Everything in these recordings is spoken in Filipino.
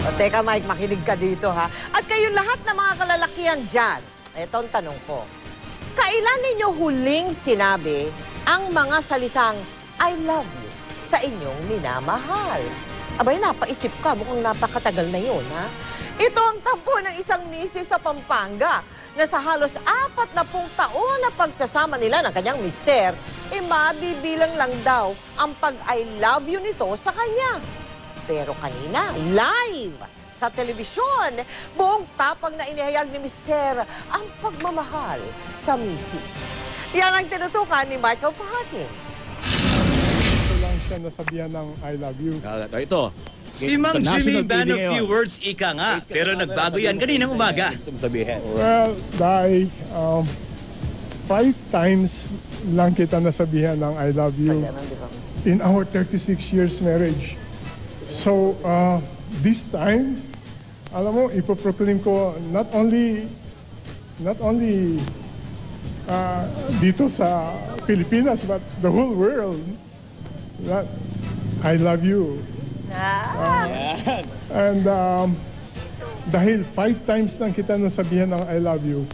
O, teka Mike, makinig ka dito ha. At kayong lahat ng mga kalalakihan dyan, ito ang tanong ko. Kailan ninyo huling sinabi ang mga salitang I love you sa inyong minamahal? Abay, napaisip ka. Mukhang napakatagal na yun, ha? Ito ang tampo ng isang misis sa Pampanga na sa halos 40 taon na pagsasama nila ng kanyang mister, mabibilang lang daw ang pag-I love you nito sa kanya. Pero kanina, live sa telebisyon, buong tapang na inihayag ni mister ang pagmamahal sa misis. Yan ang tinutukan ni Michael Fahatin. Ito lang siya nasabihan ng I love you. Ito. Si Mang Jimmy, man of few words, ika nga. Pero nagbago yan kaninang umaga. Well, Day, 5 times lang kita nasabihan ng I love you in our 36 years marriage. So, this time, alam mo, ipoproclaim ko not only dito sa Pilipinas, but the whole world, that I love you. And dahil 5 times lang kita nasabihan ng I love you,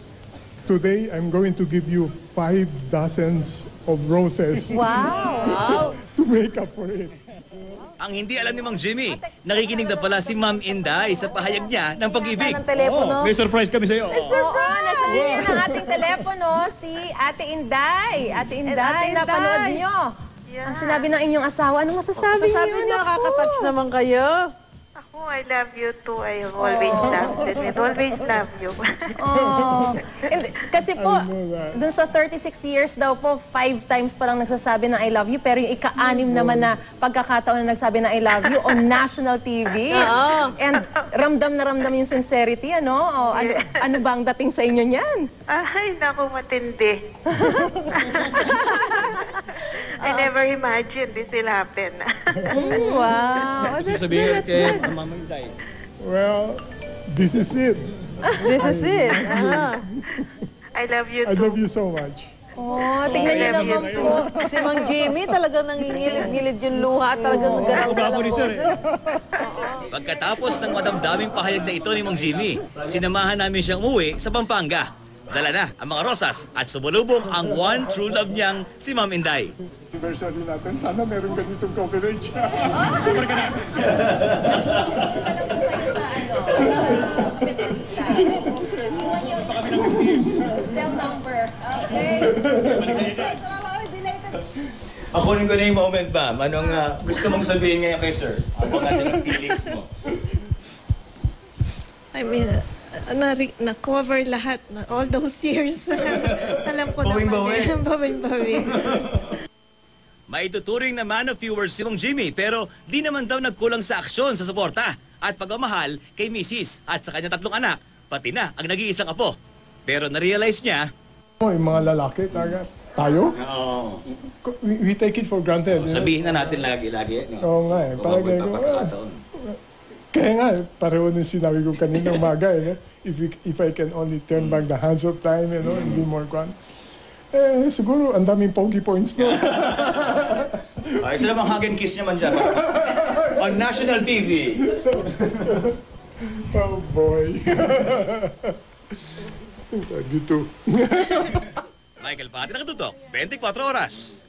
today I'm going to give you 5 dozens of roses. Wow! To make up for it. Ang hindi alam ni Mang Jimmy, nakikinig na pala si Ma'am Inday sa pahayag niya ng pag-ibig. Ng telepono. May surprise kami sa iyo. Oo, nasa linya ng ating telepono si Ate Inday. Ate Inday, napanood nyo. Ang sinabi ng inyong asawa, ano masasabi niyo? Nakaka-touch naman kayo. Ako, I love you too. I have always loved it. And always love you. Oh. Kasi po, dun sa 36 years daw po, 5 times pa lang nagsasabi ng I love you, pero yung ika-anim naman na pagkakataon na nagsabi ng I love you on national TV. And ramdam na ramdam yung sincerity, ano? O, ano ba ang dating sa inyo niyan? Ay, naku, matindi. I never imagined this will happen. Wow. Gusto sabihin kay Ma'am Inday. Well, this is it. This is it. I love you I too. love you so much. Oh, tingnan niyo naman po. Si Mang Jimmy talagang nangingilid-ngilid yung luha. Talagang Ako ni sir. Pagkatapos ng madamdaming pahayag na ito ni Mang Jimmy, sinamahan namin siyang umuwi sa Pampanga. Dala na ang mga rosas at sumulubong ang one true love niyang si Ma'am Inday. Anniversary natin, sana meron ganitong coverage. Cell number. Okay. Akunin ko na yung moment, ma'am. Anong gusto mong sabihin ngayon kay sir? Ako natin ang feelings mo. I mean, na-cover lahat. All those years. Alam ko Bawing-bawi. naman. Bawing-bawi. Maituturing na man of few words si Mang Jimmy, pero di naman daw nagkulang sa aksyon sa suporta at pagmamahal kay Mrs. at sa kanyang 3 anak, pati na ang nag-iisang apo. Pero na-realize niya, Yung mga lalaki, tayo, Oo. we take it for granted. Sabihin na natin lagi. No? Oo nga eh. Parang Kung ganyan ko, pagkakataon. Kaya nga, pareho na sinabi ko kanina umaga, if I can only turn back the hands of time, and be more gone. Siguro, ang daming pogi points no? Ay, sila bang hug and kiss naman dyan? On national TV. Oh boy. Love you too. Michael Pati nakatutok, 24 oras.